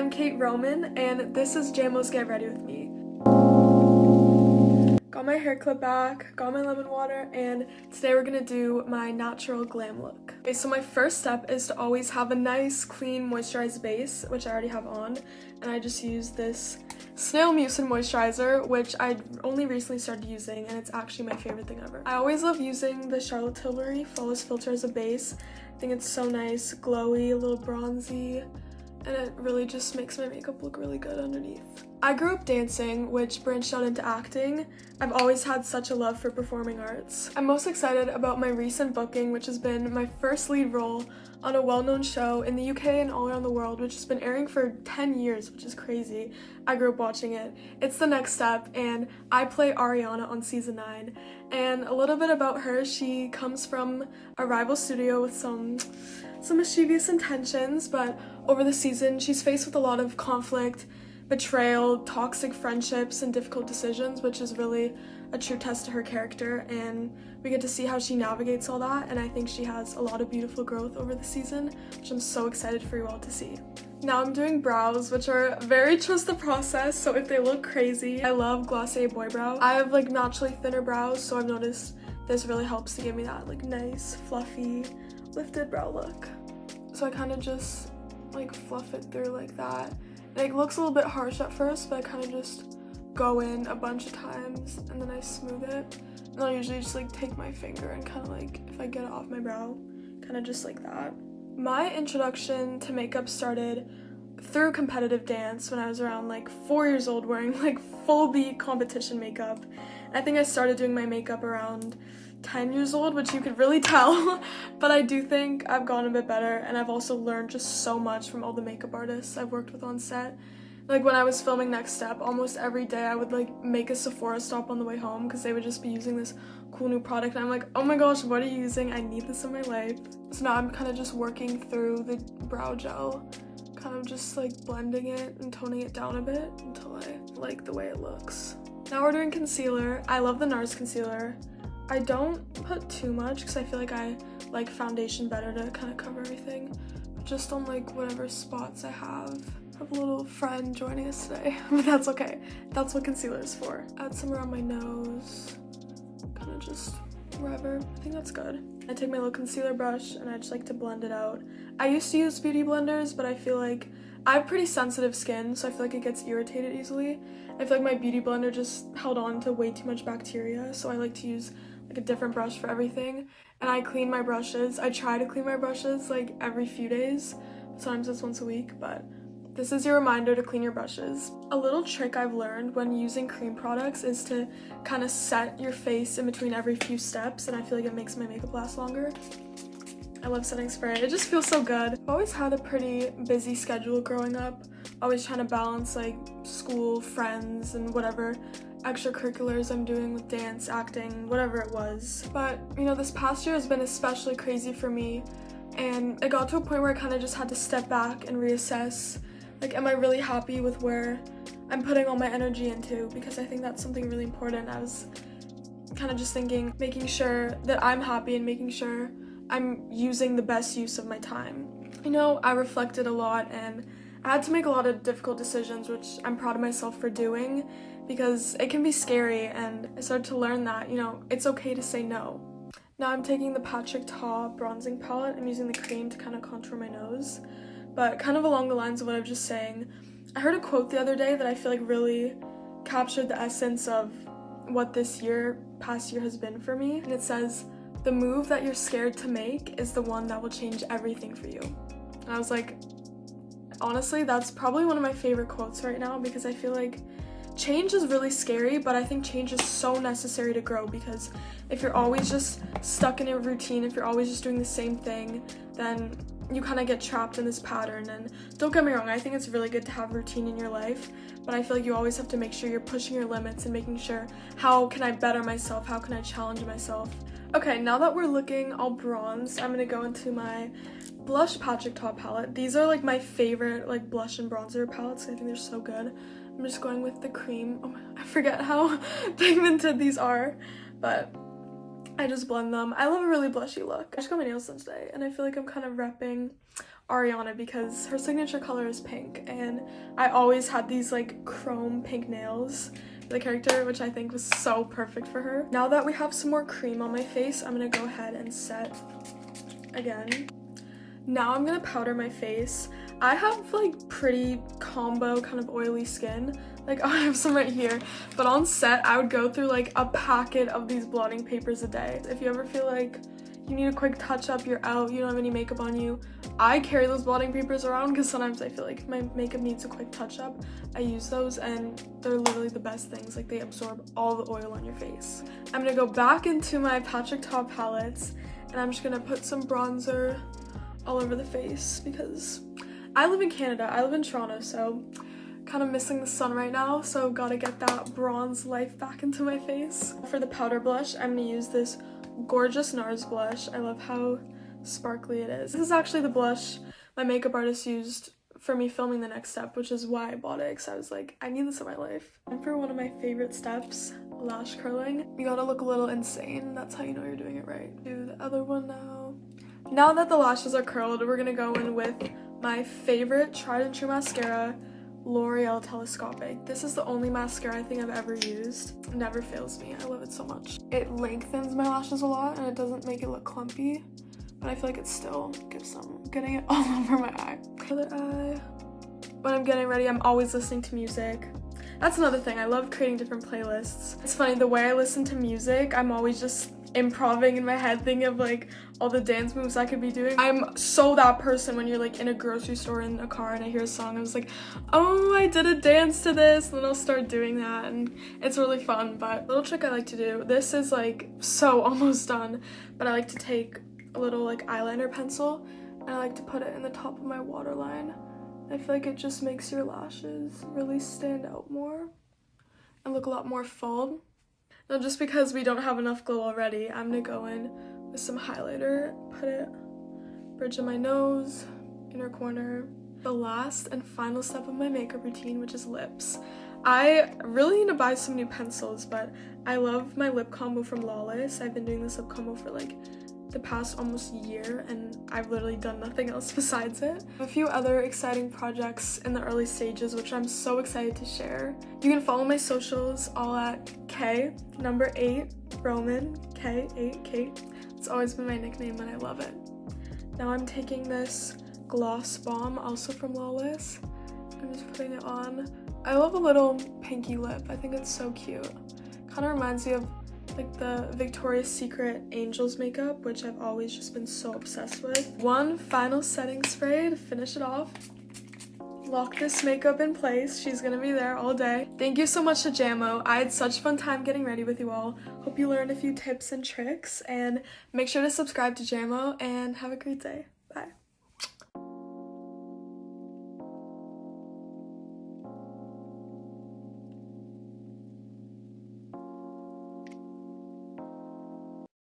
I'm Kate Roman, and this is Jamo's Get Ready With Me. Got my hair clip back, got my lemon water, and today we're gonna do my natural glam look. Okay, so my first step is to always have a nice, clean, moisturized base, which I already have on, and I just use this Snail Mucin moisturizer, which I only recently started using, and it's actually my favorite thing ever. I always love using the Charlotte Tilbury Flawless Filter as a base. I think it's so nice, glowy, a little bronzy, and it really just makes my makeup look really good underneath. I grew up dancing, which branched out into acting. I've always had such a love for performing arts. I'm most excited about my recent booking, which has been my first lead role on a well-known show in the UK and all around the world, which has been airing for 10 years, which is crazy. I grew up watching it. It's The Next Step, and I play Ariana on season 9. And a little bit about her, she comes from a rival studio with some mischievous intentions, but over the season, she's faced with a lot of conflict, betrayal, toxic friendships, and difficult decisions, which is really a true test to her character, and we get to see how she navigates all that, and I think she has a lot of beautiful growth over the season, which I'm so excited for you all to see. Now I'm doing brows, which are very trust the process, so if they look crazy, I love Glossier Boy Brow. I have like naturally thinner brows, so I've noticed this really helps to give me that like nice, fluffy, lifted brow look. So I kind of just like fluff it through like that. It looks a little bit harsh at first, but I kind of just go in a bunch of times and then I smooth it. And I'll usually just like take my finger and kind of like, if I get it off my brow, kind of just like that. My introduction to makeup started through competitive dance when I was around like 4 years old, wearing like full beat competition makeup. I think I started doing my makeup around 10 years old, which you could really tell, but I do think I've gotten a bit better, and I've also learned just so much from all the makeup artists I've worked with on set. Like when I was filming Next Step, almost every day I would like make a Sephora stop on the way home because they would just be using this cool new product, and I'm like, oh my gosh, what are you using? I need this in my life. So now I'm kind of just working through the brow gel, kind of just like blending it and toning it down a bit until I like the way it looks. Now we're doing concealer. I love the NARS concealer. I don't put too much because I feel like I like foundation better to kind of cover everything, but just on like whatever spots I have. I have a little friend joining us today, but that's okay. That's what concealer is for. Add some around my nose, kind of just wherever. I think that's good. I take my little concealer brush and I just like to blend it out. I used to use beauty blenders, but I feel like I have pretty sensitive skin, so I feel like it gets irritated easily. I feel like my beauty blender just held on to way too much bacteria, so I like to use like a different brush for everything. And I clean my brushes. I try to clean my brushes like every few days. Sometimes it's once a week, but this is your reminder to clean your brushes. A little trick I've learned when using cream products is to kind of set your face in between every few steps, and I feel like it makes my makeup last longer. I love setting spray. It just feels so good. I've always had a pretty busy schedule growing up, always trying to balance like school, friends, and whatever extracurriculars I'm doing with dance, acting, whatever it was. But you know, this past year has been especially crazy for me, and it got to a point where I kind of just had to step back and reassess, like, am I really happy with where I'm putting all my energy into? Because I think that's something really important. I was kind of just thinking, making sure that I'm happy and making sure I'm using the best use of my time. You know, I reflected a lot and I had to make a lot of difficult decisions, which I'm proud of myself for doing, because it can be scary, and I started to learn that, you know, it's okay to say no. Now I'm taking the Patrick Ta bronzing palette. I'm using the cream to kind of contour my nose, but kind of along the lines of what I was just saying, I heard a quote the other day that I feel like really captured the essence of what this past year has been for me, and it says, "The move that you're scared to make is the one that will change everything for you." And I was like, honestly, that's probably one of my favorite quotes right now, because I feel like change is really scary, but I think change is so necessary to grow, because if you're always just stuck in a routine, if you're always just doing the same thing, then you kind of get trapped in this pattern. And don't get me wrong, I think it's really good to have routine in your life, but I feel like you always have to make sure you're pushing your limits and making sure, how can I better myself? How can I challenge myself? Okay, now that we're looking all bronzed, I'm gonna go into my blush Patrick Ta palette. These are like my favorite like blush and bronzer palettes. I think they're so good. I'm just going with the cream. Oh my, I forget how pigmented these are, but I just blend them. I love a really blushy look. I just got my nails done today and I feel like I'm kind of repping Ariana because her signature color is pink and I always had these like chrome pink nails for the character, which I think was so perfect for her. Now that we have some more cream on my face, I'm gonna go ahead and set again. Now I'm gonna powder my face. I have like pretty combo kind of oily skin. Like I have some right here, but on set I would go through like a packet of these blotting papers a day. If you ever feel like you need a quick touch up, you're out, you don't have any makeup on you, I carry those blotting papers around because sometimes I feel like my makeup needs a quick touch up. I use those and they're literally the best things. Like they absorb all the oil on your face. I'm gonna go back into my Patrick Ta palettes and I'm just gonna put some bronzer all over the face because I live in Canada, I live in Toronto, so kind of missing the sun right now, so gotta get that bronze life back into my face. For the powder blush, I'm gonna use this gorgeous NARS blush. I love how sparkly it is. This is actually the blush my makeup artist used for me filming the next step, which is why I bought it, because I was like, I need this in my life. And for one of my favorite steps, lash curling, you gotta look a little insane. That's how you know you're doing it right. Do the other one now. Now that the lashes are curled, we're gonna go in with my favorite tried and true mascara, L'Oreal Telescopic. This is the only mascara I think I've ever used. It never fails me. I love it so much. It lengthens my lashes a lot and it doesn't make it look clumpy, but I feel like it still gives some, getting it all over my eye. Other eye. When I'm getting ready, I'm always listening to music. That's another thing. I love creating different playlists. It's funny, the way I listen to music, I'm always just improving in my head, thinking of like all the dance moves I could be doing. I'm so that person when you're like in a grocery store in a car and I hear a song, I was like, oh, I did a dance to this, and then I'll start doing that and it's really fun. But little trick I like to do, this is like so almost done, but I like to take a little like eyeliner pencil and I like to put it in the top of my waterline. I feel like it just makes your lashes really stand out more and look a lot more full. Now, just because we don't have enough glow already, I'm gonna go in with some highlighter, put it bridge of my nose, inner corner. The last and final step of my makeup routine, which is lips. I really need to buy some new pencils, but I love my lip combo from Lawless. I've been doing this lip combo for like the past almost year and I've literally done nothing else besides it. A few other exciting projects in the early stages, which I'm so excited to share. You can follow my socials all at K8 Roman, K8 Kate. It's always been my nickname and I love it. Now I'm taking this gloss bomb, also from Lawless. I'm just putting it on. I love a little pinky lip. I think it's so cute. Kind of reminds me of like the Victoria's Secret Angels makeup, which I've always just been so obsessed with. One final setting spray to finish it off. Lock this makeup in place. She's gonna be there all day. Thank you so much to Jamo. I had such a fun time getting ready with you all. Hope you learned a few tips and tricks, and make sure to subscribe to Jamo and have a great day. Bye.